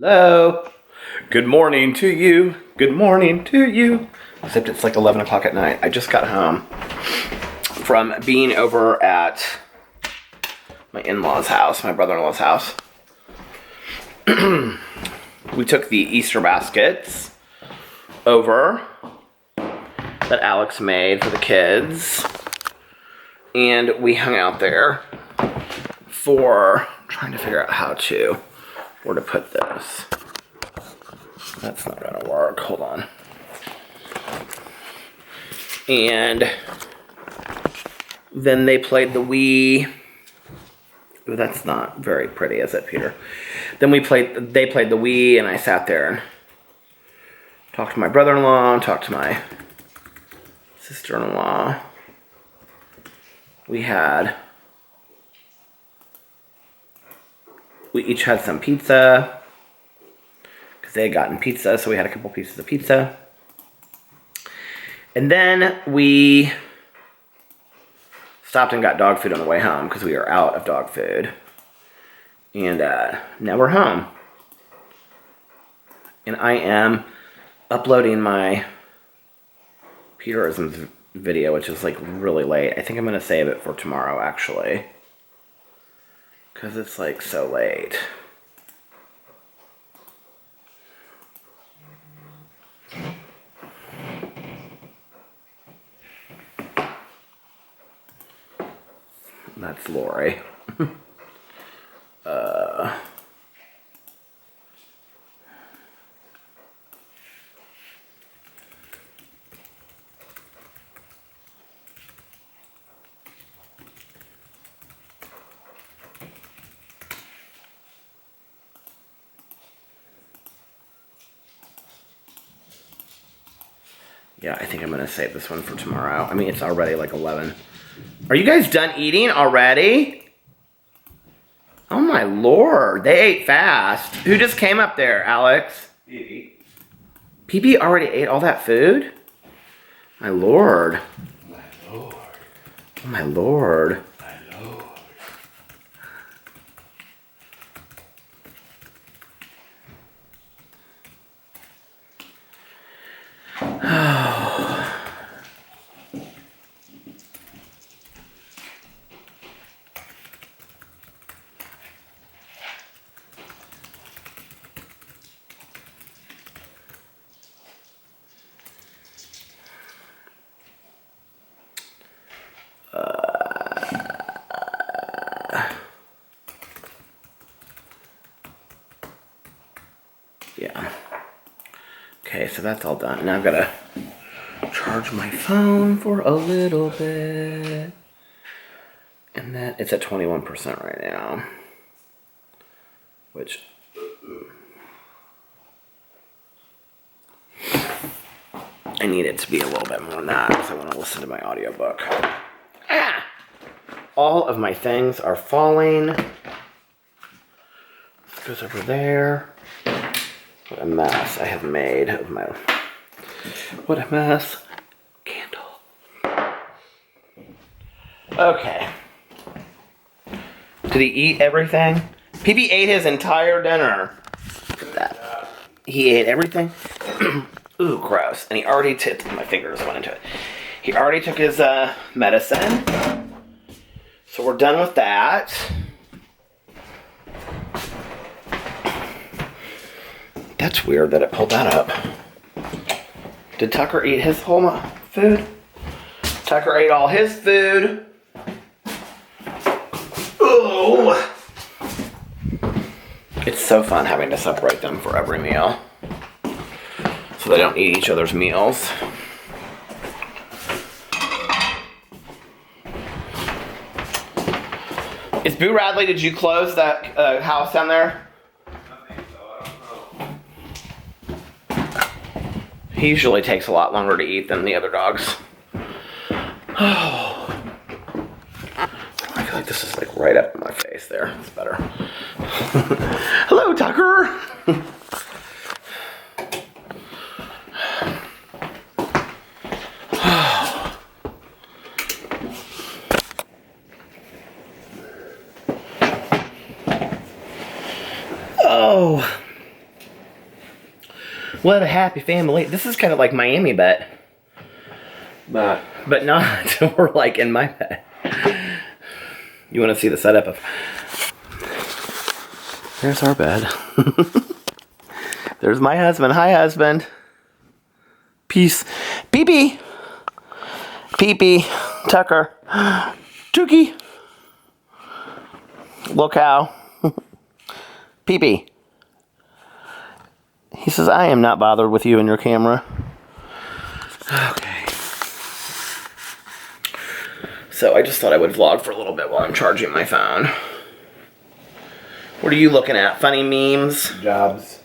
Hello. Good morning to you. Good morning to you. Except it's like 11 o'clock at night. I just got home from being over at my in-laws' house, my brother-in-law's house. We took the Easter baskets over that Alex made for the kids. And we hung out there for trying to figure out where to put this. That's not gonna work. Hold on. And then they played the Wii. Ooh, that's not very pretty, is it, Peter? Then they played the Wii, and I sat there and talked to my brother-in-law, talked to my sister-in-law. We each had some pizza, because they had gotten pizza, so we had a couple pieces of pizza. And then we stopped and got dog food on the way home, because we were out of dog food. And now we're home. And I am uploading my Peterisms video, which is like really late. I think I'm going to save it for tomorrow, actually. Because it's like so late. That's Lori. Yeah, I think I'm going to save this one for tomorrow. I mean, it's already like 11. Are you guys done eating already? Oh my lord, they ate fast. Who just came up there, Alex? Pee-Pee already ate all that food? My lord. My lord. Oh my lord. My lord. Yeah. Okay, so that's all done. Now I've got to charge my phone for a little bit. And that it's at 21% right now. Which I need it to be a little bit more than that because I want to listen to my audiobook. Ah! All of my things are falling. This goes over there. What a mess I have made of my... What a mess. Candle. Okay. Did he eat everything? Pee-Pee ate his entire dinner. Look at that. He ate everything. Ooh, gross. And he already took... My fingers went into it. He already took his medicine. So we're done with that. That's weird that it pulled that up. Did Tucker eat his whole food? Tucker ate all his food. Oh! It's so fun having to separate them for every meal. So they don't eat each other's meals. Is Boo Radley, did you close that house down there? He usually takes a lot longer to eat than the other dogs. Oh. I feel like this is like right up in my face there. It's better. Hello, Tucker. Oh. What a happy family. This is kind of like Miami bed. Not. But not. We're like in my bed. You want to see the setup of... There's our bed. There's my husband. Hi, husband. Peace. Pee-pee. Pee-pee. Tucker. Tookie. Little cow. Pee-pee. He says, I am not bothered with you and your camera. Okay. So I just thought I would vlog for a little bit while I'm charging my phone. What are you looking at? Funny memes? Jobs.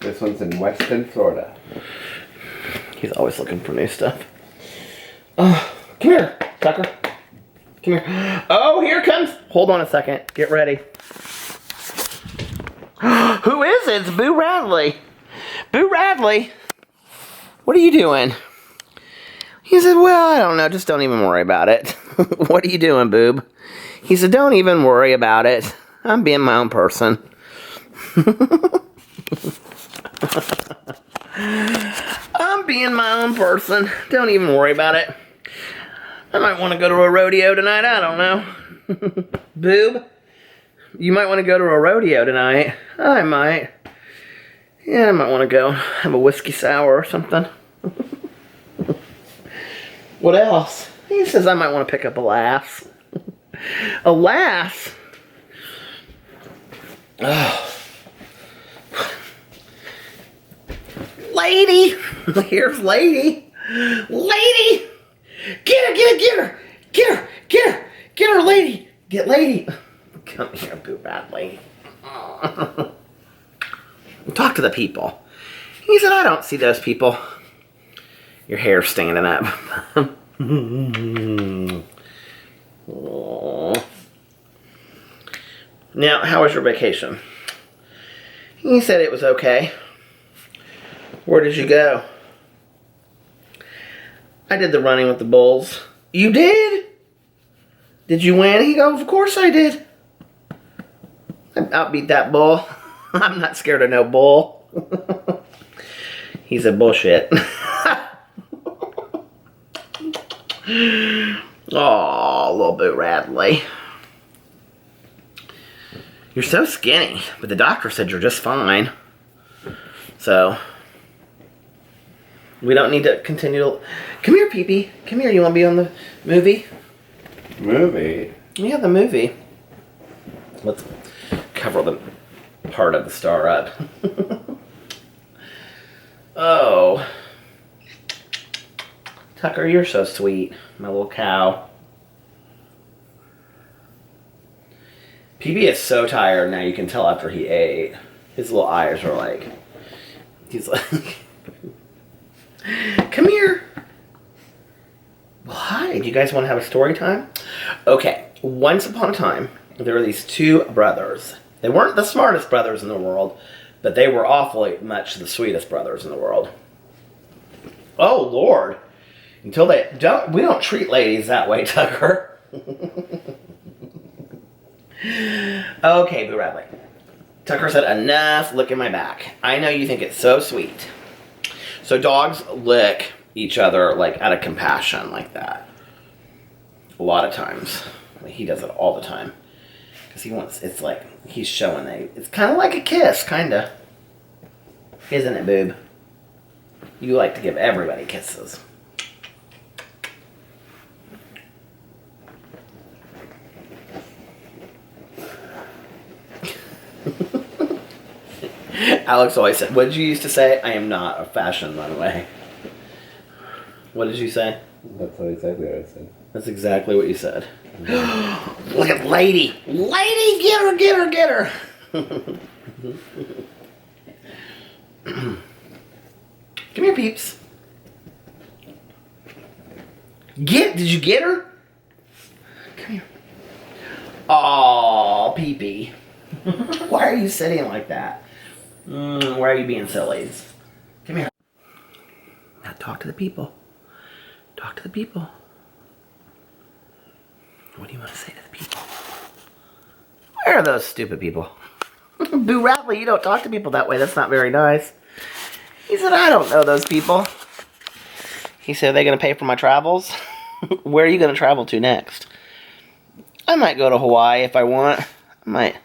This one's in Weston, Florida. He's always looking for new stuff. Come here, Tucker. Come here. Oh, here comes. Hold on a second. Get ready. Who is it? It's Boo Radley. Boo Radley. What are you doing? He said, well, I don't know. Just don't even worry about it. What are you doing, Boob? He said, don't even worry about it. I'm being my own person. I'm being my own person. Don't even worry about it. I might want to go to a rodeo tonight. I don't know. Boob, you might want to go to a rodeo tonight. I might. Yeah, I might want to go have a whiskey sour or something. What else? He says I might want to pick up a lass. A lass? Oh. Lady! Here's Lady. Lady! Get her, get her, get her! Get her, get her! Get her, Lady! Get Lady! Come here, Boo Radley. Talk to the people. He said, I don't see those people. Your hair's standing up. Now, how was your vacation? He said it was okay. Where did you go? I did the running with the bulls. You did? Did you win? He goes, of course I did. I outbeat that bull. I'm not scared of no bull. He said, bullshit. Oh, little Boo Radley. You're so skinny, but the doctor said you're just fine. So, we don't need to continue to... Come here, Pee-Pee. Come here, you want to be on the movie? Movie? Yeah, the movie. Let's cover the part of the star up. Oh. Tucker, you're so sweet. My little cow. PB is so tired now, you can tell after he ate. His little eyes are like... He's like... Come here. Well, hi. Do you guys want to have a story time? Okay. Once upon a time, there were these two brothers. They weren't the smartest brothers in the world, but they were awfully much the sweetest brothers in the world. Oh, Lord. Until they don't, we don't treat ladies that way, Tucker. Okay, Boo Radley. Tucker said, enough licking my back. I know you think it's so sweet. So dogs lick each other like out of compassion like that. A lot of times. He does it all the time. Because he wants, it's like, he's showing it's kind of like a kiss, kind of. Isn't it, Boob? You like to give everybody kisses. Alex always said, what did you used to say? I am not a fashion runway. What did you say? That's exactly what I said. That's exactly what you said. Look at Lady. Lady, get her, get her, get her. Come here, peeps. Did you get her? Come here. Aw, Pee-Pee. Why are you sitting like that? Why are you being silly? Come here. Now talk to the people. Talk to the people. What do you want to say to the people? Where are those stupid people? Boo Radley, you don't talk to people that way. That's not very nice. He said, I don't know those people. He said, are they going to pay for my travels? Where are you going to travel to next? I might go to Hawaii if I want. I might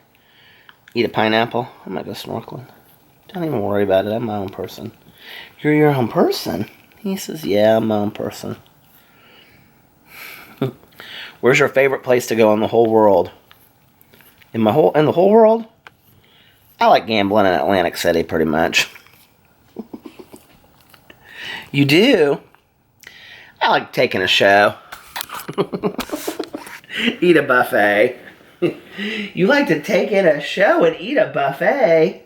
eat a pineapple. I might go snorkeling. Don't even worry about it. I'm my own person. You're your own person? He says, yeah, I'm my own person. Where's your favorite place to go in the whole world? In the whole world? I like gambling in Atlantic City pretty much. You do? I like taking a show. Eat a buffet. You like to take in a show and eat a buffet?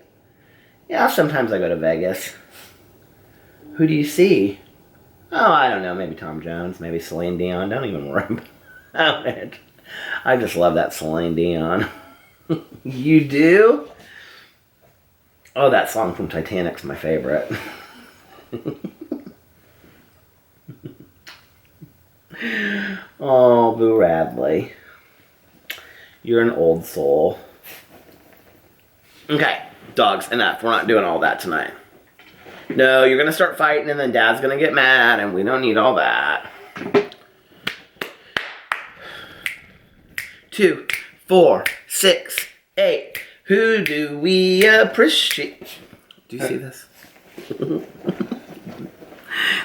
Yeah, sometimes I go to Vegas. Who do you see? Oh, I don't know. Maybe Tom Jones. Maybe Celine Dion. Don't even worry about it. I just love that Celine Dion. You do? Oh, that song from Titanic's my favorite. Oh, Boo Radley. You're an old soul. Okay, dogs, enough. We're not doing all that tonight. No, you're going to start fighting and then Dad's going to get mad and we don't need all that. 2, 4, 6, 8. Who do we appreciate? Do you see this?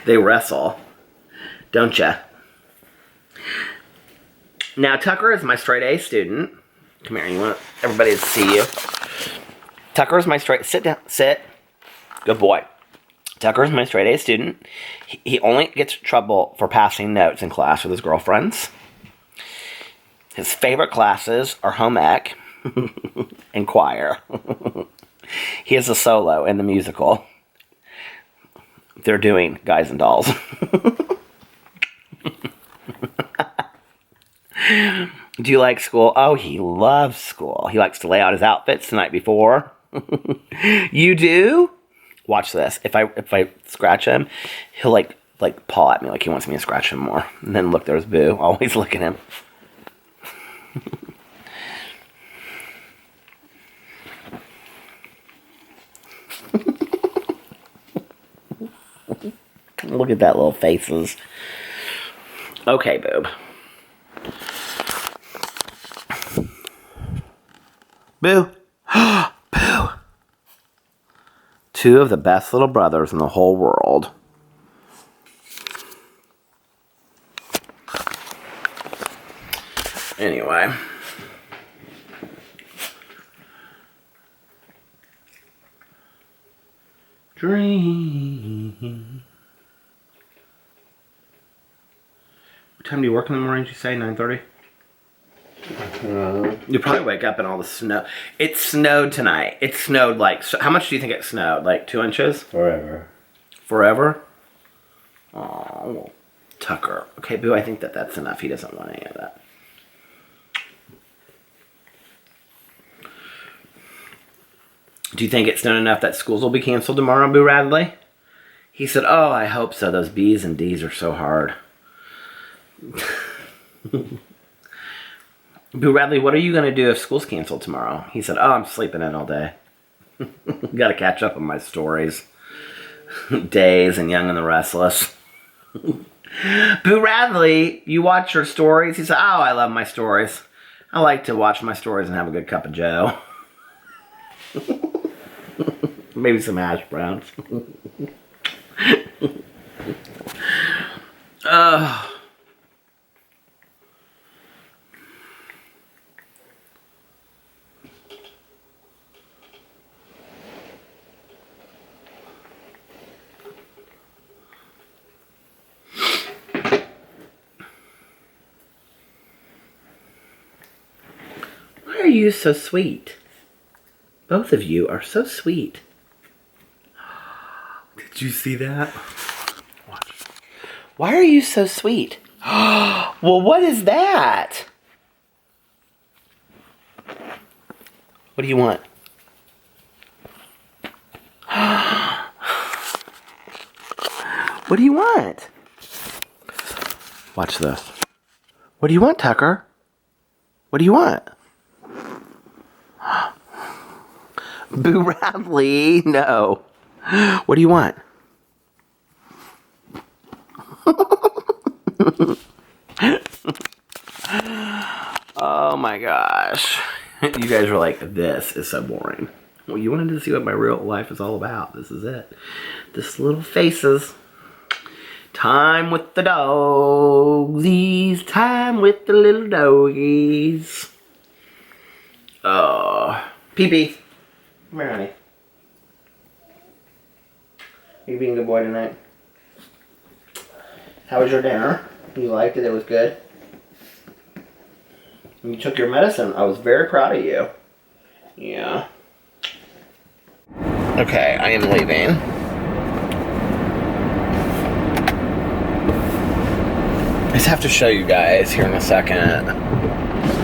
They wrestle. Don't ya? Now, Tucker is my straight A student. Come here, you want everybody to see you. Tucker is my sit down, sit. Good boy. Tucker is my straight A student. He only gets in trouble for passing notes in class with his girlfriends. His favorite classes are home ec and choir. He has a solo in the musical. They're doing Guys and Dolls. Do you like school? Oh, he loves school. He likes to lay out his outfits the night before. You do? Watch this. If I scratch him, he'll like paw at me like he wants me to scratch him more. And then look, there's Boo. Always look at him. Look at that little faces. Okay, Boob. Boo. Boo. 2 of the best little brothers in the whole world. Anyway. Dream. What time do you work in the morning, did you say? 9:30? You probably wake up in all the snow. It snowed tonight. It snowed like... How much do you think it snowed? Like 2 inches? Forever. Forever? Oh, Tucker. Okay, Boo, I think that's enough. He doesn't want any of that. Do you think it's snowed enough that schools will be canceled tomorrow, Boo Radley? He said, oh, I hope so. Those B's and D's are so hard. Boo Radley, what are you going to do if school's canceled tomorrow? He said, oh, I'm sleeping in all day. Got to catch up on my stories. Days and Young and the Restless. Boo Radley, you watch your stories? He said, oh, I love my stories. I like to watch my stories and have a good cup of joe. Maybe some hash browns. Why are you so sweet? Both of you are so sweet. Did you see that? Watch. Why are you so sweet? Well, what is that? What do you want? What do you want? Watch this. What do you want, Tucker? What do you want? Boo Radley, no. What do you want? Oh my gosh. You guys were like, this is so boring. Well, you wanted to see what my real life is all about. This is it. This little faces. Time with the doggies. Time with the little doggies. Oh. Pee-pee. Come here, honey. Are you being a good boy tonight? How was your dinner? You liked it? It was good? You took your medicine. I was very proud of you. Yeah. Okay, I am leaving. I just have to show you guys here in a second.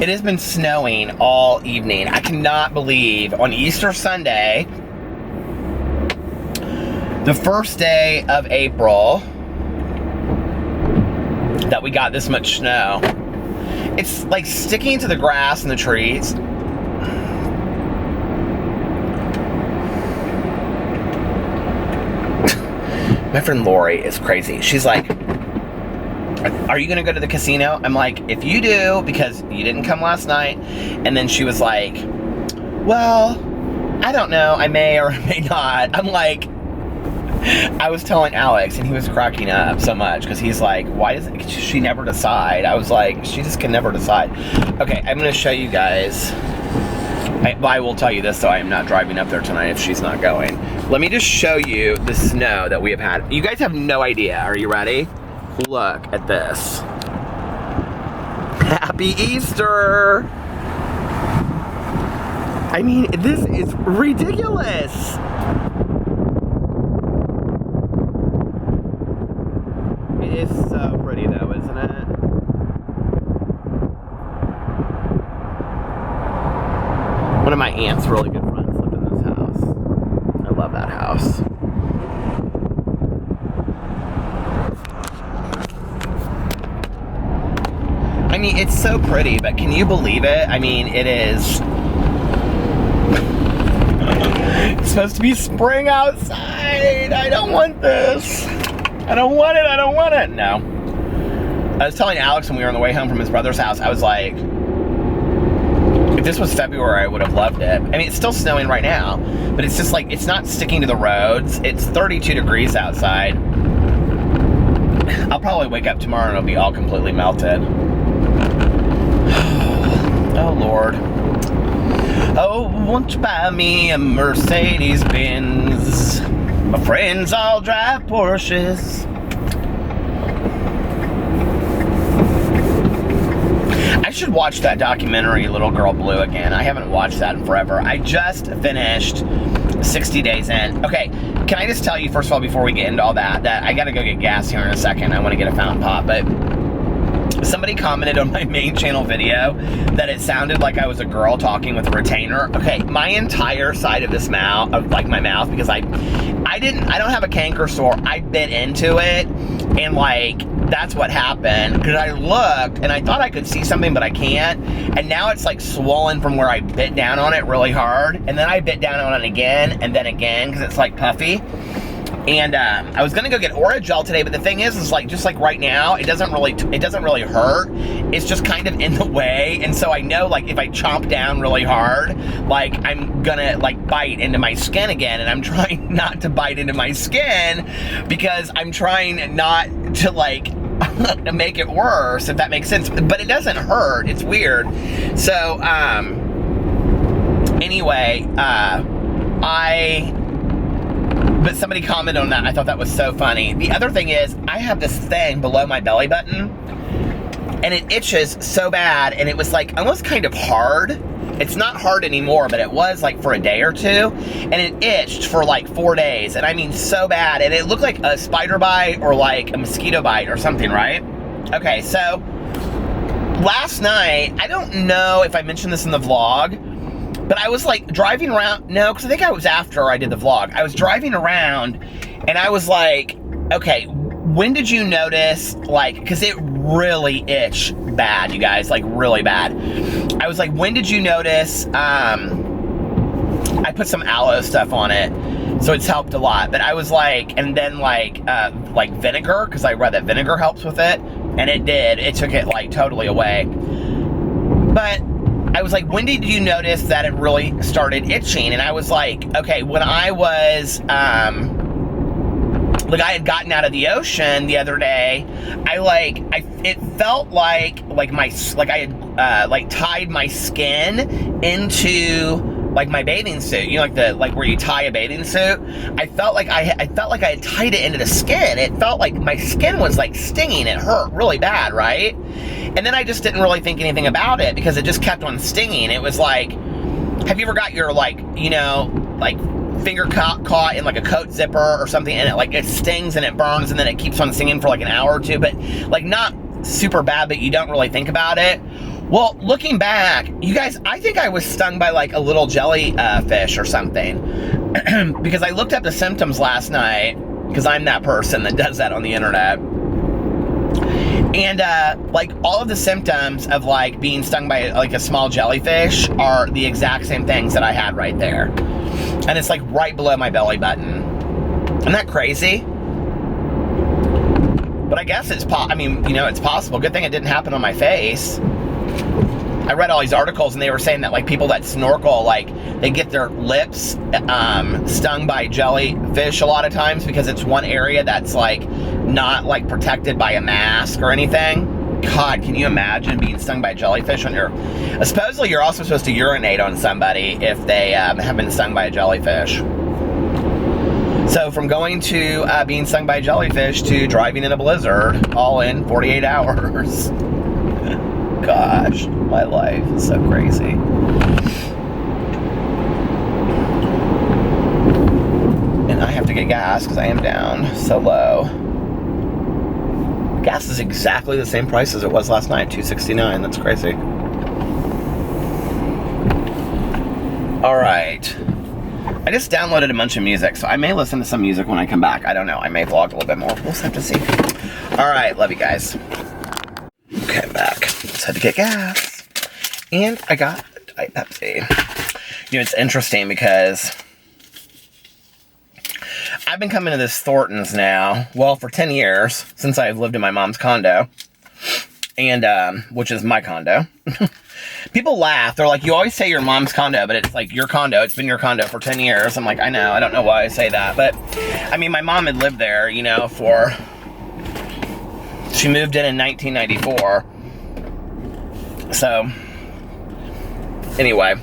It has been snowing all evening. I cannot believe on Easter Sunday, the first day of April, that we got this much snow. It's like sticking to the grass and the trees. My friend Lori is crazy. She's like, are you gonna go to the casino? I'm like, if you do, because you didn't come last night. And then she was like, well, I don't know, I may or may not. I'm like, I was telling Alex, and he was cracking up so much because he's like, why doesn't she never decide? I was like, she just can never decide. Okay, I'm going to show you guys. I will tell you this, though. I am not driving up there tonight if she's not going. Let me just show you the snow that we have had. You guys have no idea. Are you ready? Look at this. Happy Easter! I mean, this is ridiculous. It is so pretty though, isn't it? One of my aunt's really good friends lived in this house. I love that house. I mean, it's so pretty, but can you believe it? I mean, it is... It's supposed to be spring outside. I don't want this. I don't want it, I don't want it. No. I was telling Alex when we were on the way home from his brother's house, I was like, if this was February, I would have loved it. I mean, it's still snowing right now, but it's just like, it's not sticking to the roads. It's 32 degrees outside. I'll probably wake up tomorrow and it'll be all completely melted. Oh, Lord. Oh, won't you buy me a Mercedes-Benz? My friends all drive Porsches. I should watch that documentary, Little Girl Blue, again. I haven't watched that in forever. I just finished 60 Days In. Okay, can I just tell you, first of all, before we get into all that, that I gotta go get gas here in a second. I want to get a fountain pop, but somebody commented on my main channel video that it sounded like I was a girl talking with a retainer. Okay, my entire side of this mouth, of like my mouth, because I don't have a canker sore. I bit into it, and like, that's what happened. Because I looked, and I thought I could see something, but I can't. And now it's like swollen from where I bit down on it really hard. And then I bit down on it again, and then again, because it's like puffy. And I was gonna go get Orajel today, but the thing is like, just like right now, it doesn't really hurt. It's just kind of in the way, and so I know like if I chomp down really hard, like I'm gonna like bite into my skin again, and I'm trying not to bite into my skin because I'm trying not to like make it worse, if that makes sense. But it doesn't hurt. It's weird. So anyway, but somebody commented on that. I thought that was so funny. The other thing is, I have this thing below my belly button, and it itches so bad, and it was like almost kind of hard. It's not hard anymore, but it was like for a day or two, and it itched for like 4 days, and I mean so bad, and it looked like a spider bite or like a mosquito bite or something, right? Okay, so last night, I don't know if I mentioned this in the vlog, but I was like driving around, no, because I think I was after I did the vlog. I was driving around and I was like, okay, when did you notice, like, because it really itched bad, you guys, like really bad. I was like, when did you notice I put some aloe stuff on it, so it's helped a lot. But I was like, and then like vinegar, because I read that vinegar helps with it, and it did. It took it like totally away. But I was like, when did you notice that it really started itching? And I was like, okay, when I was like I had gotten out of the ocean the other day, it felt like I had like tied my skin into like my bathing suit, you know, like where you tie a bathing suit. I felt like I had tied it into the skin. It felt like my skin was like stinging. It hurt really bad, right? And then I just didn't really think anything about it because it just kept on stinging. It was like, have you ever got your like, you know, like finger caught in like a coat zipper or something, and it stings and it burns, and then it keeps on stinging for like an hour or two, but like not super bad, but you don't really think about it. Well, looking back, you guys, I think I was stung by like a little jellyfish or something because I looked up the symptoms last night, because I'm that person that does that on the internet. And like all of the symptoms of like being stung by like a small jellyfish are the exact same things that I had right there. And it's like right below my belly button. Isn't that crazy? But I guess it's it's possible. Good thing it didn't happen on my face. I read all these articles, and they were saying that like people that snorkel, like they get their lips stung by jellyfish a lot of times because it's one area that's like not like protected by a mask or anything. God, can you imagine being stung by a jellyfish on your... Supposedly you're also supposed to urinate on somebody if they have been stung by a jellyfish. So from going to being stung by a jellyfish to driving in a blizzard, all in 48 hours. Gosh, my life is so crazy. And I have to get gas because I am down so low. Gas is exactly the same price as it was last night, $2.69. That's crazy. All right. I just downloaded a bunch of music, so I may listen to some music when I come back. I don't know. I may vlog a little bit more. We'll just have to see. All right. Love you guys. Okay, I'm back. Just had to get gas. And I got a Pepsi. You know, it's interesting because I've been coming to this Thornton's now, well, for 10 years, since I've lived in my mom's condo, and which is my condo. People laugh. They're like, you always say your mom's condo, but it's like your condo. It's been your condo for 10 years. I'm like, I know. I don't know why I say that. But, I mean, my mom had lived there, you know, she moved in 1994. So, anyway,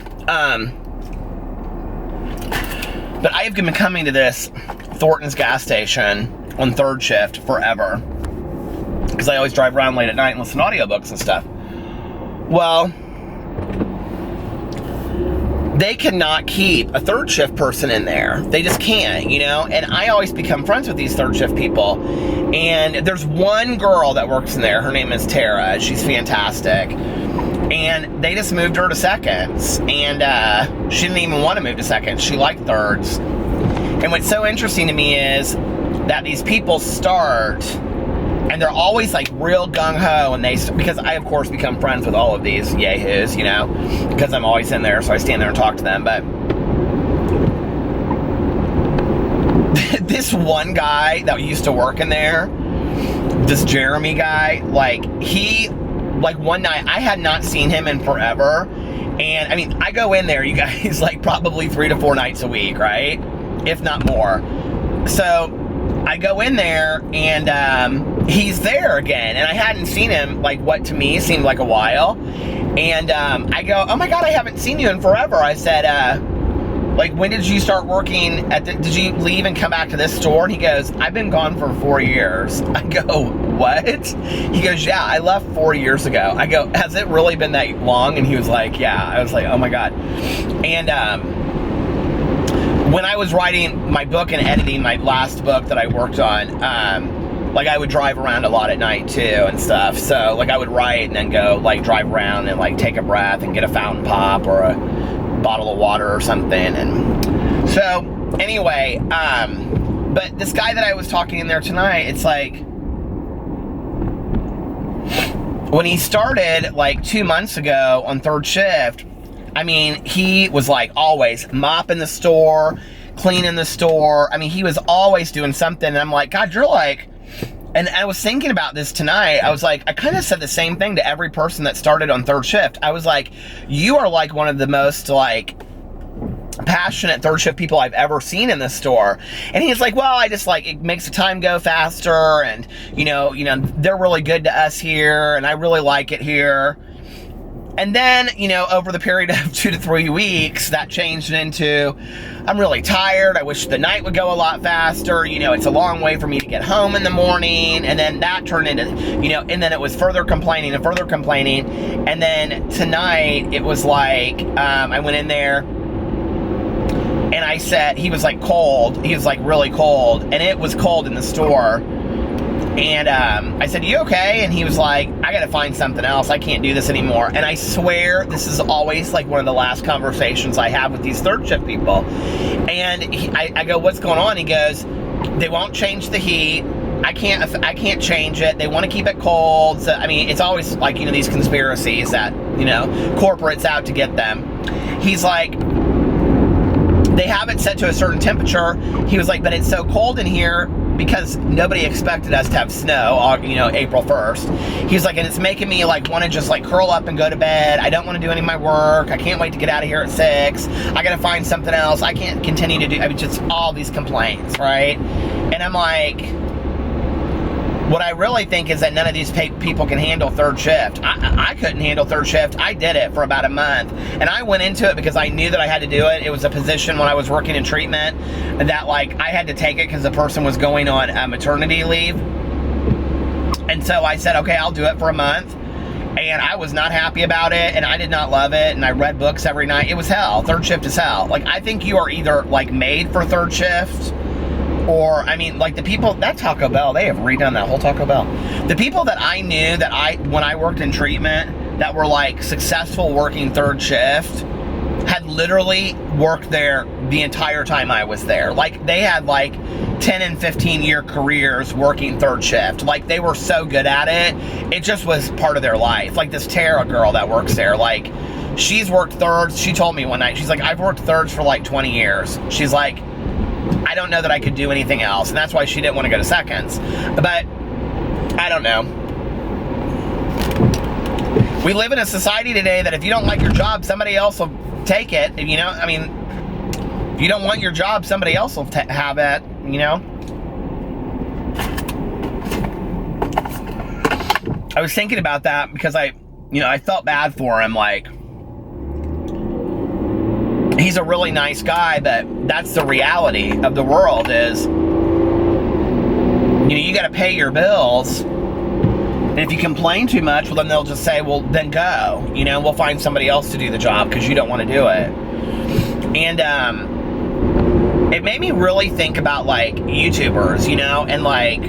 but I have been coming to this Thornton's gas station on third shift forever, because I always drive around late at night and listen to audiobooks and stuff. Well, they cannot keep a third shift person in there. They just can't, you know? And I always become friends with these third shift people. And there's one girl that works in there. Her name is Tara. She's fantastic. And they just moved her to seconds. And she didn't even want to move to seconds. She liked thirds. And what's so interesting to me is that these people start, and they're always like real gung-ho, and because I of course become friends with all of these yahoos, you know, because I'm always in there, so I stand there and talk to them. But this one guy that used to work in there, this Jeremy guy, like one night, I had not seen him in forever, and I mean, I go in there, you guys, like probably 3 to 4 nights a week, right? If not more. So I go in there, and he's there again, and I hadn't seen him, like, what to me seemed like a while. And I go, oh my God, I haven't seen you in forever. I said, like, when did you start working did you leave and come back to this store? And he goes, I've been gone for 4 years. I go, what? He goes, yeah, I left 4 years ago. I go, has it really been that long? And he was like, yeah. I was like, oh my God. And when I was writing my book and editing my last book that I worked on, like I would drive around a lot at night too and stuff. So like I would write and then go like drive around and like take a breath and get a fountain pop or a bottle of water or something. And so anyway, but this guy that I was talking in there tonight, it's like, when he started like 2 months ago on third shift, I mean, he was like always mopping the store, cleaning the store. I mean, he was always doing something. And I'm like, God, you're like, and I was thinking about this tonight. I was like, I kind of said the same thing to every person that started on third shift. I was like, you are like one of the most like passionate third shift people I've ever seen in this store. And he's like, well, I just like, it makes the time go faster, and you know, they're really good to us here, and I really like it here. And then, you know, over the period of 2 to 3 weeks, that changed into, I'm really tired. I wish the night would go a lot faster. You know, it's a long way for me to get home in the morning. And then that turned into, you know, and then it was further complaining and further complaining. And then tonight, it was like, I went in there and I said, he was like cold. He was like really cold. And it was cold in the store. And I said, you okay? And he was like, I gotta find something else. I can't do this anymore. And I swear this is always like one of the last conversations I have with these third shift people. And I go, what's going on? He goes, they won't change the heat. I can't change it. They want to keep it cold. So, I mean, it's always like, you know, these conspiracies that, you know, corporate's out to get them. He's like, they have it set to a certain temperature. He was like, but it's so cold in here because nobody expected us to have snow, you know, April 1st. He's like, and it's making me like want to just like curl up and go to bed. I don't want to do any of my work. I can't wait to get out of here at 6. I got to find something else. I can't continue to do, I mean, just all these complaints, right? And I'm like, what I really think is that none of these people can handle third shift. I couldn't handle third shift. I did it for about a month. And I went into it because I knew that I had to do it. It was a position when I was working in treatment that like I had to take it because the person was going on maternity leave. And so I said, okay, I'll do it for a month. And I was not happy about it, and I did not love it, and I read books every night. It was hell. Third shift is hell. Like, I think you are either like made for third shift, or, I mean, like the people, that Taco Bell, they have redone that whole Taco Bell. The people that I knew that when I worked in treatment, that were like successful working third shift, had literally worked there the entire time I was there. Like, they had like 10 and 15 year careers working third shift. Like, they were so good at it. It just was part of their life. Like this Tara girl that works there, like, she's worked thirds. She told me one night, she's like, I've worked thirds for like 20 years. She's like, I don't know that I could do anything else. And that's why she didn't want to go to seconds. But I don't know. We live in a society today that if you don't like your job, somebody else will take it. You know, I mean, if you don't want your job, somebody else will have it, you know. I was thinking about that because I felt bad for him. Like, he's a really nice guy, but that's the reality of the world is, you know, you got to pay your bills. And if you complain too much, well, then they'll just say, well, then go. You know, we'll find somebody else to do the job because you don't want to do it. And it made me really think about, like, YouTubers, you know, and, like,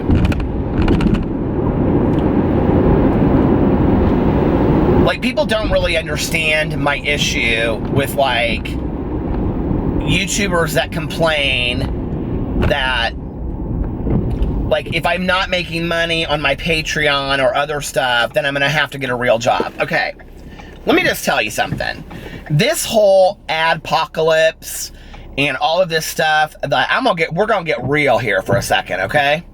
people don't really understand my issue with, like, YouTubers that complain that, like, if I'm not making money on my Patreon or other stuff, then I'm gonna have to get a real job. Okay, let me just tell you something. This whole adpocalypse and all of this stuff, we're gonna get real here for a second, okay?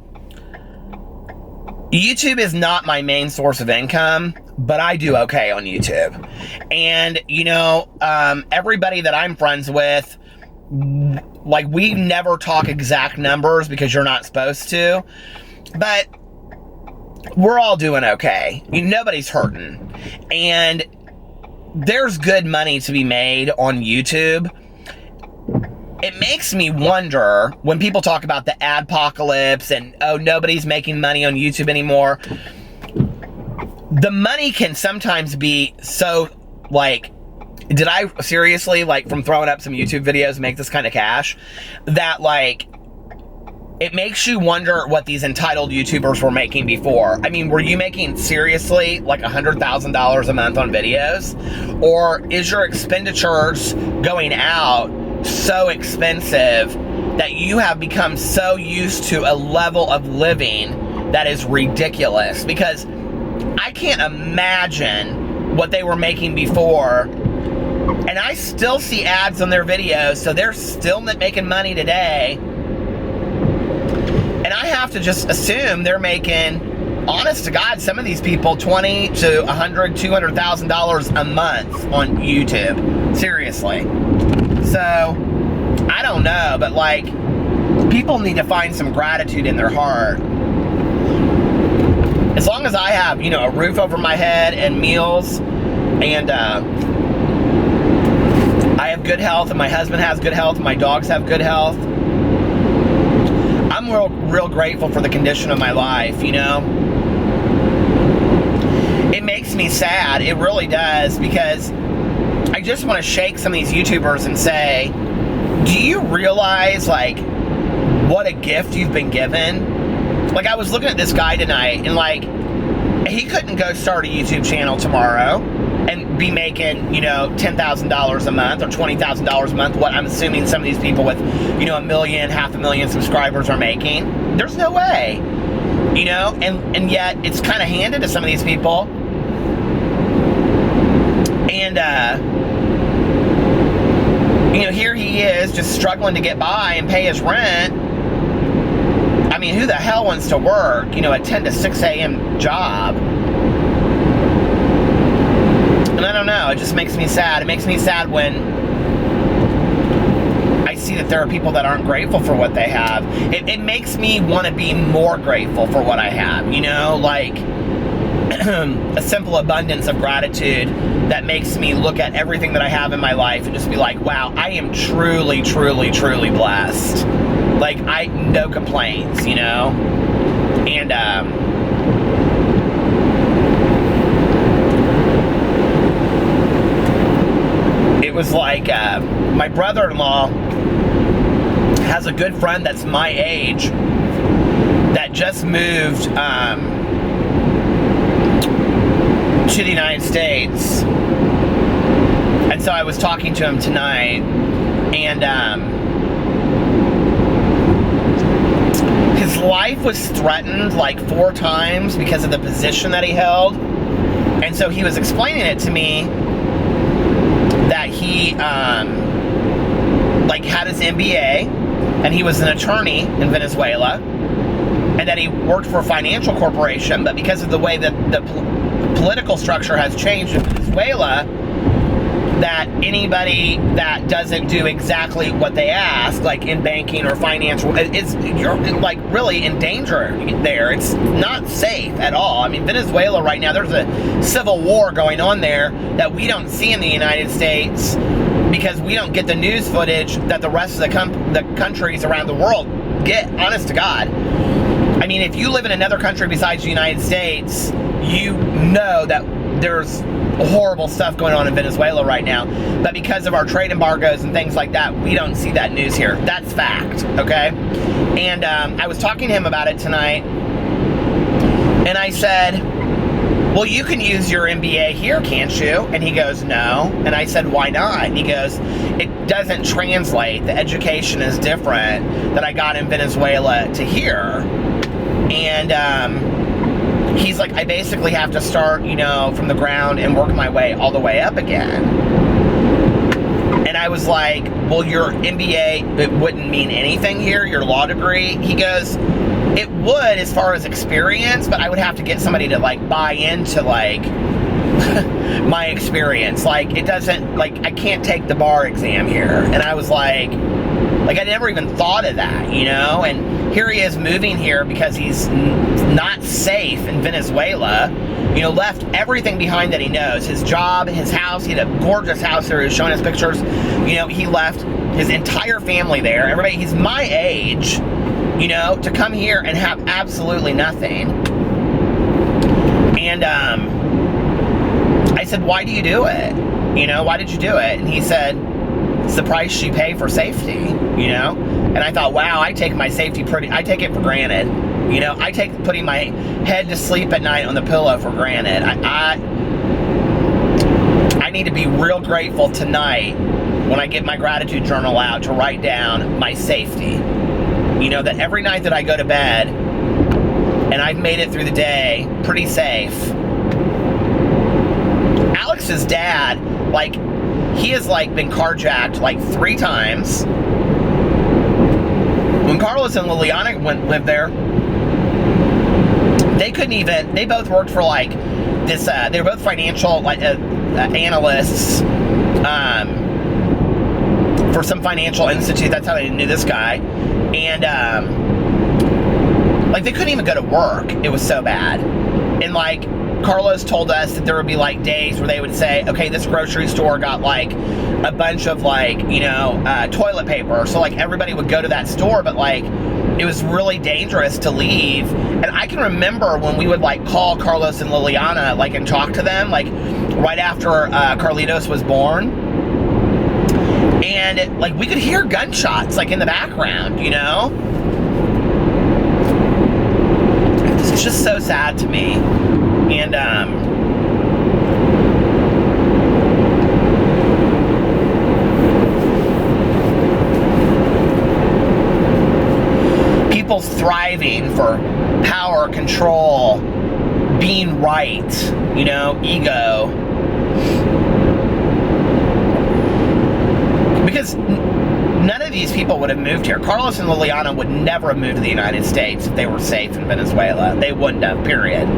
YouTube is not my main source of income, but I do okay on YouTube. And, you know, everybody that I'm friends with, like, we never talk exact numbers because you're not supposed to, but we're all doing okay. Nobody's hurting. And there's good money to be made on YouTube. It makes me wonder when people talk about the adpocalypse and, oh, nobody's making money on YouTube anymore. The money can sometimes be so, like, did I seriously, like, from throwing up some YouTube videos, make this kind of cash? That, like, it makes you wonder what these entitled YouTubers were making before. I mean, were you making, seriously, like $100,000 a month on videos? Or is your expenditures going out so expensive that you have become so used to a level of living that is ridiculous? Because I can't imagine what they were making before And I still see ads on their videos, so they're still making money today. And I have to just assume they're making, honest to God, some of these people $20 to $100, $200,000 a month on YouTube. Seriously. So, I don't know, but like, people need to find some gratitude in their heart. As long as I have, you know, a roof over my head and meals, and I have good health, and my husband has good health, and my dogs have good health, I'm real grateful for the condition of my life, you know. It makes me sad, it really does, because I just want to shake some of these YouTubers and say, do you realize, like, what a gift you've been given? Like, I was looking at this guy tonight, and like, he couldn't go start a YouTube channel tomorrow and be making, you know, $10,000 a month or $20,000 a month, what I'm assuming some of these people with, you know, 1 million, 500,000 subscribers are making. There's no way, you know, and yet it's kind of handed to some of these people. And, you know, here he is just struggling to get by and pay his rent. I mean, who the hell wants to work, you know, a 10 to 6 a.m. job? And I don't know, it just makes me sad. It makes me sad when I see that there are people that aren't grateful for what they have. It makes me want to be more grateful for what I have, you know, like a simple abundance of gratitude that makes me look at everything that I have in my life and just be like, wow, I am truly, truly, truly blessed. Like, no complaints, you know? And, it was like, my brother-in-law has a good friend that's my age that just moved, to the United States. And so I was talking to him tonight, and, his life was threatened like 4 times because of the position that he held. And so he was explaining it to me that he like had his MBA and he was an attorney in Venezuela, and that he worked for a financial corporation, but because of the way that the political structure has changed in Venezuela, that anybody that doesn't do exactly what they ask, like in banking or financial, you're like really in danger there. It's not safe at all. I mean, Venezuela right now, there's a civil war going on there that we don't see in the United States because we don't get the news footage that the rest of the countries around the world get, honest to God. I mean, if you live in another country besides the United States, you know that there's horrible stuff going on in Venezuela right now, but because of our trade embargoes and things like that, we don't see that news here. That's fact, okay? And I was talking to him about it tonight, and I said, well, you can use your MBA here, can't you? And he goes, no. And I said, why not? And he goes, it doesn't translate. The education is different that I got in Venezuela to here. And he's like, I basically have to start, you know, from the ground and work my way all the way up again. And I was like, well, your MBA, it wouldn't mean anything here, your law degree? He goes, it would as far as experience, but I would have to get somebody to like buy into like my experience. Like, it doesn't, like, I can't take the bar exam here. And I was like I never even thought of that, you know? And here he is moving here because he's not safe in Venezuela, you know, left everything behind that he knows. His job, his house, he had a gorgeous house there, he was showing us pictures. You know, he left his entire family there. Everybody, he's my age, you know, to come here and have absolutely nothing. And I said, why do you do it? You know, why did you do it? And he said, it's the price you pay for safety, you know? And I thought, wow, I take my safety I take it for granted. You know, I take putting my head to sleep at night on the pillow for granted. I need to be real grateful tonight when I get my gratitude journal out to write down my safety. You know, that every night that I go to bed and I've made it through the day pretty safe. Alex's dad, like, he has like been carjacked like 3 times. When Carlos and Liliana lived there, they couldn't even, they both worked for like this, they were both financial like analysts for some financial institute. That's how they knew this guy. And like they couldn't even go to work. It was so bad. And like Carlos told us that there would be like days where they would say, okay, this grocery store got like a bunch of like, you know, toilet paper. So like everybody would go to that store, but like it was really dangerous to leave. And I can remember when we would like call Carlos and Liliana like and talk to them like right after Carlitos was born. And like we could hear gunshots like in the background, you know? It's just so sad to me. And people's thriving for power, control, being right, you know, ego. Because none of these people would have moved here. Carlos and Liliana would never have moved to the United States if they were safe in Venezuela. They wouldn't have, period.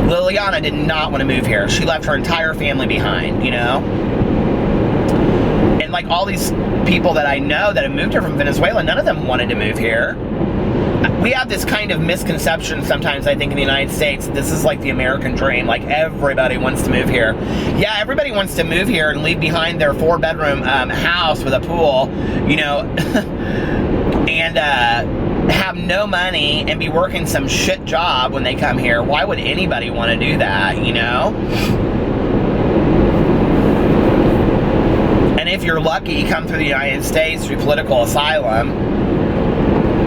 Liliana did not want to move here. She left her entire family behind, you know? And like all these people that I know that have moved here from Venezuela, none of them wanted to move here. We have this kind of misconception sometimes, I think, in the United States. This is like the American dream. Like everybody wants to move here. Yeah, everybody wants to move here and leave behind their 4-bedroom house with a pool, you know, and have no money and be working some shit job when they come here. Why would anybody want to do that, you know? And if you're lucky, come through the United States through political asylum,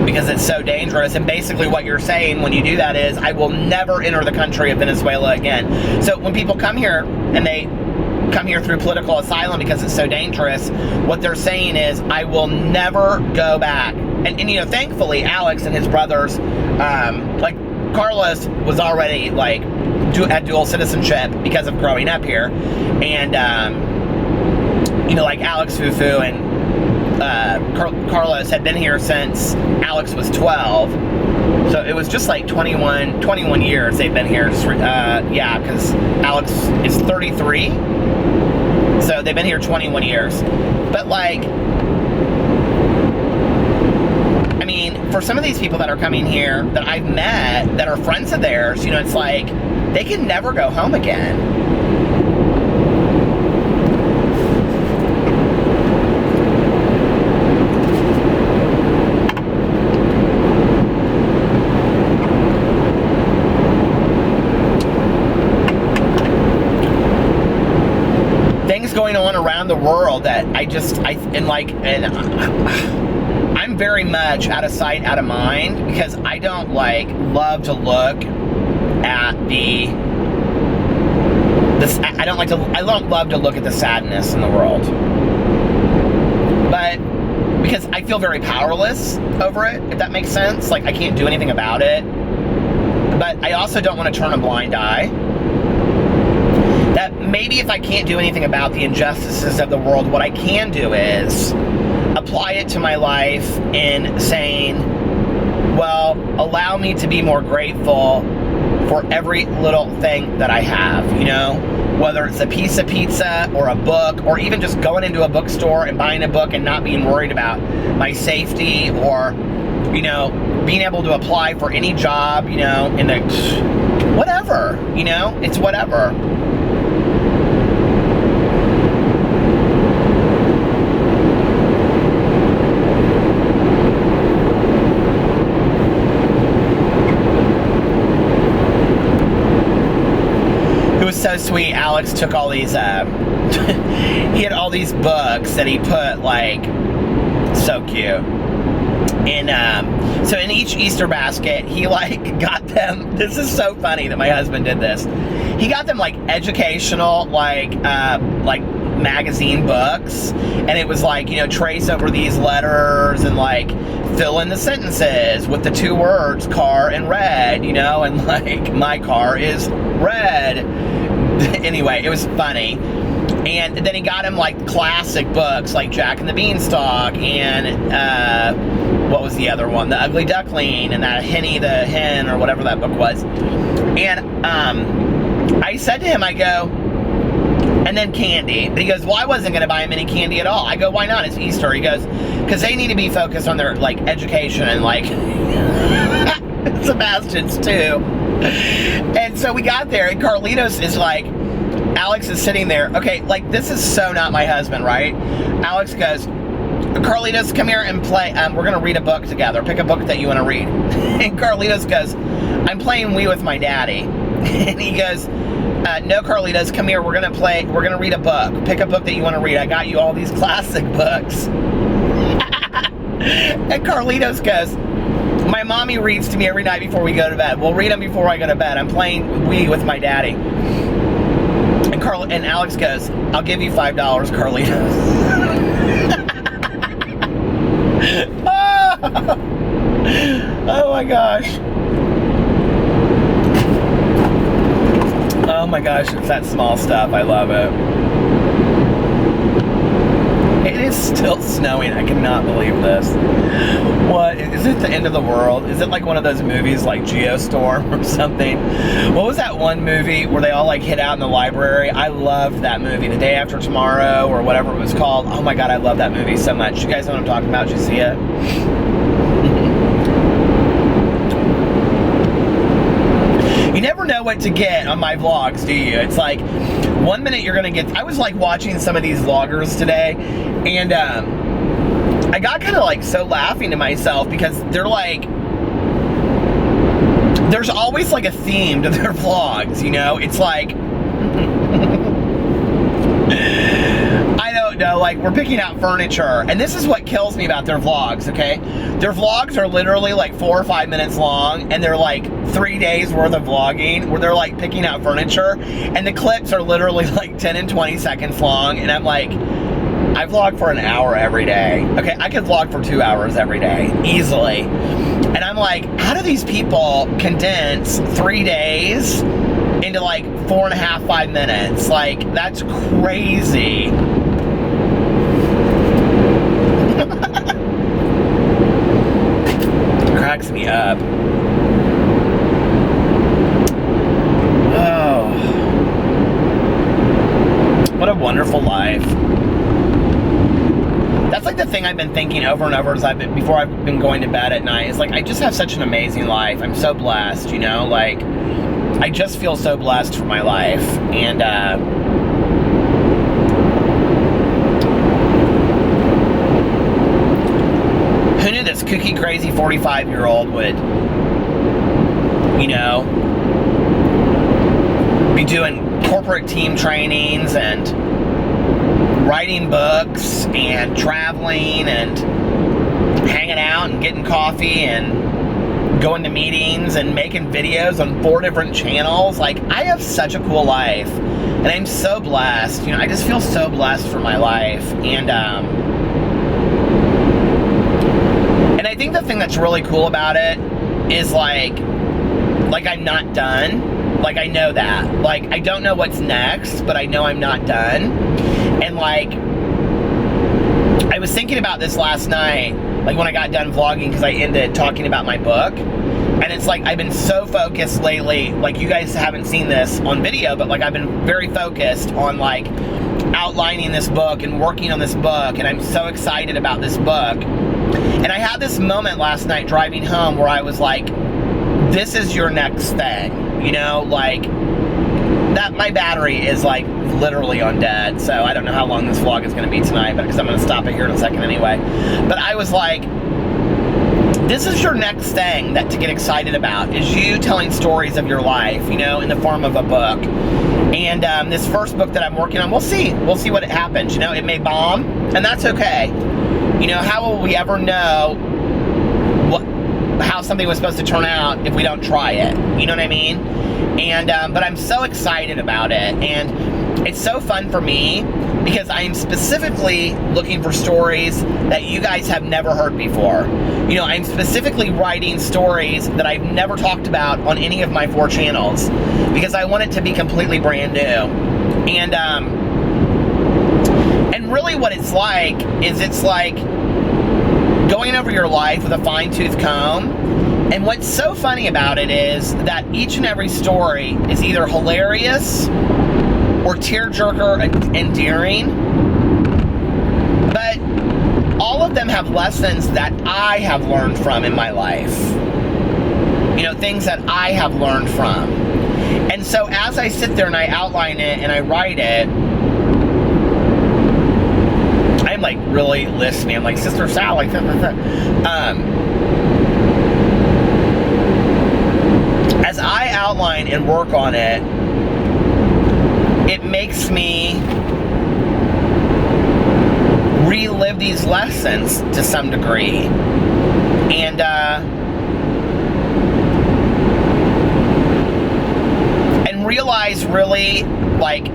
because it's so dangerous. And basically what you're saying when you do that is, I will never enter the country of Venezuela again. So when people come here and they come here through political asylum because it's so dangerous, what they're saying is, I will never go back. And you know, thankfully, Alex and his brothers, like Carlos was already like, had dual citizenship because of growing up here. And, you know, like Alex Fufu and Carlos had been here since Alex was 12, so it was just like 21 years they've been here. Yeah, because Alex is 33, so they've been here 21 years. But like, I mean, for some of these people that are coming here that I've met that are friends of theirs, you know, it's like they can never go home again. Going on around the world that I'm very much out of sight, out of mind, because I don't like love to look at I don't love to look at the sadness in the world, but because I feel very powerless over it, if that makes sense. Like I can't do anything about it, but I also don't want to turn a blind eye. That maybe if I can't do anything about the injustices of the world, what I can do is apply it to my life in saying, well, allow me to be more grateful for every little thing that I have, you know? Whether it's a piece of pizza or a book, or even just going into a bookstore and buying a book and not being worried about my safety, or, you know, being able to apply for any job, you know, in the whatever, you know? It's whatever. So sweet. Alex took all these he had all these books that he put, like, so cute. And so in each Easter basket he like got them, this is so funny that my husband did this, he got them like educational like magazine books, and it was like, you know, trace over these letters and like fill in the sentences with the 2 words car and red, you know, and like my car is red. Anyway, it was funny. And then he got him like classic books like Jack and the Beanstalk and what was the other one? The Ugly Duckling and that Henny the Hen or whatever that book was. And I said to him, I go, and then candy. But he goes, well, I wasn't going to buy him any candy at all. I go, why not? It's Easter. He goes, because they need to be focused on their like education and like Sebastian's too. And so we got there and Carlitos is like, Alex is sitting there. Okay, like this is so not my husband, right? Alex goes, Carlitos, come here and play. We're going to read a book together. Pick a book that you want to read. And Carlitos goes, I'm playing Wii with my daddy. And he goes, no, Carlitos, come here. We're going to read a book. Pick a book that you want to read. I got you all these classic books. And Carlitos goes, my mommy reads to me every night before we go to bed. We'll read them before I go to bed. I'm playing Wii with my daddy. And Alex goes, I'll give you $5, Carlitos. Oh my gosh. Oh my gosh, it's that small stuff. I love it. It is still snowing. I cannot believe this. What? Is it the end of the world? Is it like one of those movies like Geostorm or something? What was that one movie where they all like hid out in the library? I loved that movie. The Day After Tomorrow or whatever it was called. Oh my God, I love that movie so much. You guys know what I'm talking about? Did you see it? You never know what to get on my vlogs, do you? It's like, one minute you're gonna get, I was like watching some of these vloggers today, and I got kind of like so laughing to myself because they're like, there's always like a theme to their vlogs, you know? It's like, I don't know, like we're picking out furniture, and this is what kills me about their vlogs, okay? Their vlogs are literally like 4 or 5 minutes long, and they're like 3 days worth of vlogging where they're like picking out furniture, and the clips are literally like 10 and 20 seconds long, and I'm like, I vlog for an hour every day. Okay, I could vlog for 2 hours every day, easily. And I'm like, how do these people condense 3 days into like 4.5, 5 minutes? Like, that's crazy. Cracks me up. Oh. What a wonderful life. That's like the thing I've been thinking over and over before I've been going to bed at night. Is like, I just have such an amazing life. I'm so blessed, you know? Like, I just feel so blessed for my life. And, who knew this kooky, crazy 45-year-old would, you know, be doing corporate team trainings and writing books and traveling and hanging out and getting coffee and going to meetings and making videos on 4 different channels. Like, I have such a cool life, and I'm so blessed. You know, I just feel so blessed for my life. And I think the thing that's really cool about it is like I'm not done. Like, I know that. Like, I don't know what's next, but I know I'm not done. And like, I was thinking about this last night, like when I got done vlogging, because I ended talking about my book. And it's like, I've been so focused lately, like you guys haven't seen this on video, but like I've been very focused on like outlining this book and working on this book, and I'm so excited about this book. And I had this moment last night driving home where I was like, this is your next thing, you know, like that. My battery is like literally on dead, so I don't know how long this vlog is going to be tonight, but because I'm going to stop it here in a second anyway. But I was like, this is your next thing that to get excited about, is you telling stories of your life, you know, in the form of a book. And this first book that I'm working on, we'll see what happens. You know, it may bomb, and that's okay. You know, how will we ever know how something was supposed to turn out if we don't try it? You know what I mean? And but I'm so excited about it, and it's so fun for me because I am specifically looking for stories that you guys have never heard before. You know, I'm specifically writing stories that I've never talked about on any of my 4 channels because I want it to be completely brand new. And what it's like is it's like going over your life with a fine-tooth comb. And what's so funny about it is that each and every story is either hilarious or tearjerker and endearing. But all of them have lessons that I have learned from in my life. You know, things that I have learned from. And so as I sit there and I outline it and I write it, I'm like really listening. I'm like, Sister Sal, like, as I outline and work on it, it makes me relive these lessons to some degree. And realize really, like,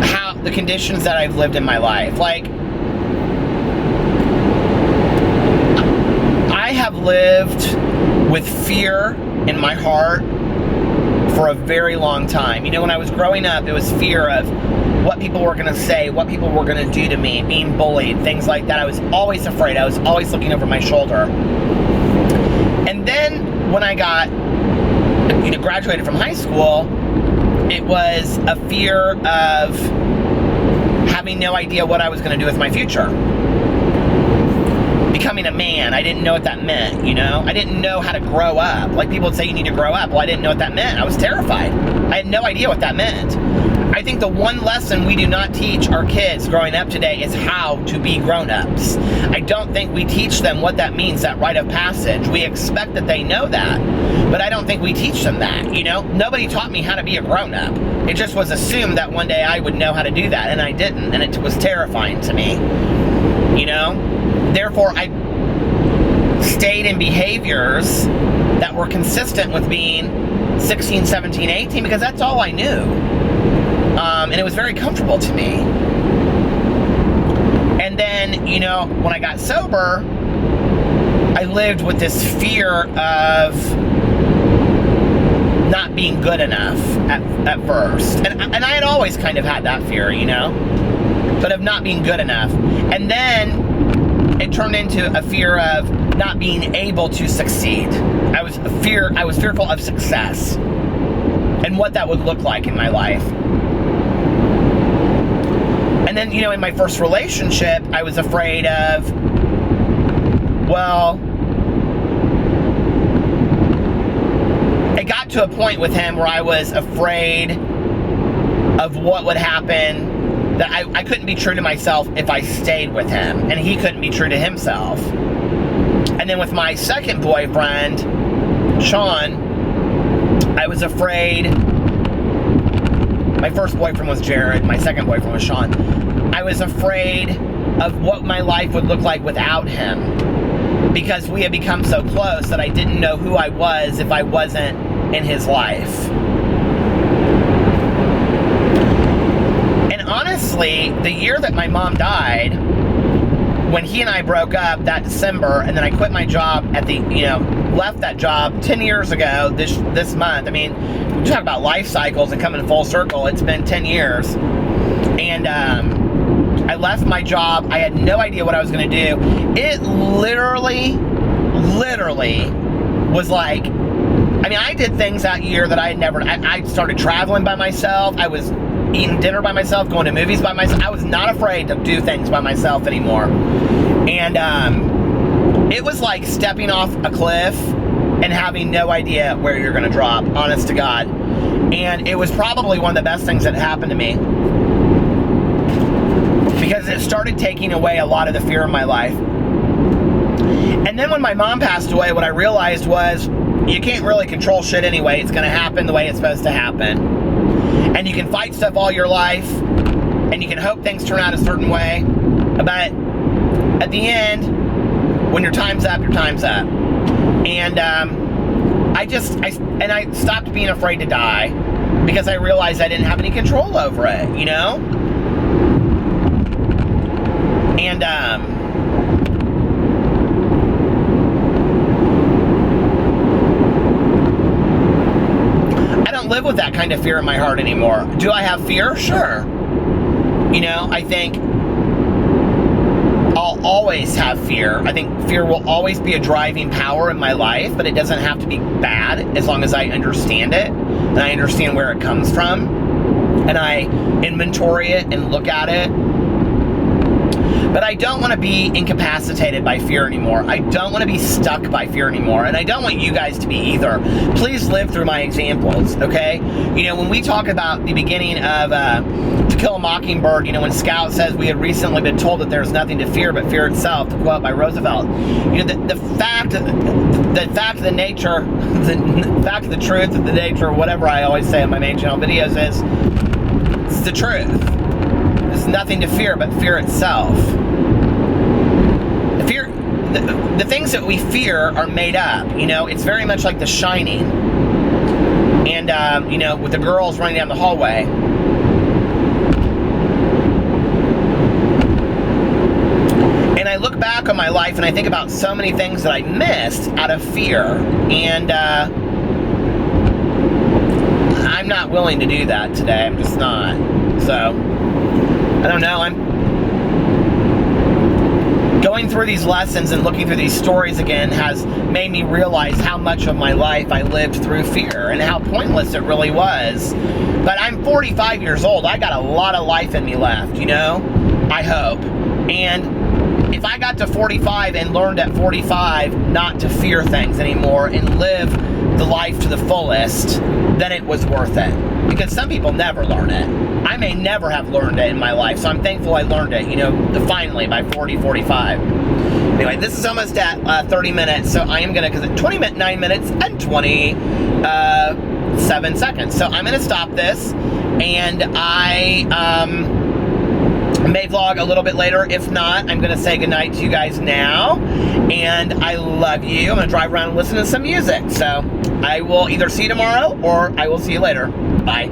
how the conditions that I've lived in my life. Like, I have lived with fear in my heart for a very long time. You know, when I was growing up, it was fear of what people were going to say, what people were going to do to me, being bullied, things like that. I was always afraid. I was always looking over my shoulder. And then when I got, you know, graduated from high school, it was a fear of having no idea what I was going to do with my future. Becoming a man, I didn't know what that meant, you know? I didn't know how to grow up. Like, people would say you need to grow up. Well, I didn't know what that meant. I was terrified. I had no idea what that meant. I think the one lesson we do not teach our kids growing up today is how to be grown-ups. I don't think we teach them what that means, that rite of passage. We expect that they know that, but I don't think we teach them that, you know? Nobody taught me how to be a grown-up. It just was assumed that one day I would know how to do that, and I didn't, and it was terrifying to me, you know? Therefore, I stayed in behaviors that were consistent with being 16, 17, 18, because that's all I knew. And it was very comfortable to me. And then, you know, when I got sober, I lived with this fear of not being good enough at first. And I had always kind of had that fear, you know, but of not being good enough. And then it turned into a fear of not being able to succeed. I was fearful of success and what that would look like in my life. And then, you know, in my first relationship, I was afraid of, well, it got to a point with him where I was afraid of what would happen, that I couldn't be true to myself if I stayed with him, and he couldn't be true to himself. And then with my second boyfriend, Sean, I was afraid. My first boyfriend was Jared, my second boyfriend was Sean. I was afraid of what my life would look like without him, because we had become so close that I didn't know who I was if I wasn't in his life. And honestly, the year that my mom died, when he and I broke up that December, and then I quit my job at the, you know, left that job 10 years ago this month. I mean, we talk about life cycles and coming full circle. It's been 10 years. And I left my job. I had no idea what I was going to do. It literally was like, I mean, I did things that year that I had never, I started traveling by myself. I was eating dinner by myself, going to movies by myself. I was not afraid to do things by myself anymore. And it was like stepping off a cliff and having no idea where you're going to drop, honest to God. And it was probably one of the best things that happened to me, because it started taking away a lot of the fear in my life. And then when my mom passed away, what I realized was, you can't really control shit anyway. It's going to happen the way it's supposed to happen. And you can fight stuff all your life, and you can hope things turn out a certain way, but at the end, when your time's up, your time's up. And I stopped being afraid to die, because I realized I didn't have any control over it, you know? And I don't live with that kind of fear in my heart anymore. Do I have fear? Sure. You know, I think I'll always have fear. I think fear will always be a driving power in my life, but it doesn't have to be bad as long as I understand it and I understand where it comes from and I inventory it and look at it. But I don't want to be incapacitated by fear anymore. I don't want to be stuck by fear anymore. And I don't want you guys to be either. Please live through my examples, okay? You know, when we talk about the beginning of To Kill a Mockingbird, you know, when Scout says we had recently been told that there's nothing to fear but fear itself, to quote by Roosevelt. You know, the fact of the nature, the fact of the truth of the nature, whatever I always say in my main channel videos is, it's the truth. There's nothing to fear but fear itself. The things that we fear are made up. You know, it's very much like The Shining. And, you know, with the girls running down the hallway. And I look back on my life and I think about so many things that I missed out of fear. And, I'm not willing to do that today. I'm just not. So, I don't know. I'm going through these lessons and looking through these stories again has made me realize how much of my life I lived through fear and how pointless it really was. But I'm 45 years old. I got a lot of life in me left, you know? I hope. And if I got to 45 and learned at 45 not to fear things anymore and live the life to the fullest, then it was worth it. Because some people never learn it. I may never have learned it in my life, so I'm thankful I learned it, you know, finally by 40, 45. Anyway, this is almost at 30 minutes, so I am going to, because it's 29 minutes and 27 seconds. So I'm going to stop this, and I may vlog a little bit later. If not, I'm going to say goodnight to you guys now, and I love you. I'm going to drive around and listen to some music, so I will either see you tomorrow, or I will see you later. Bye.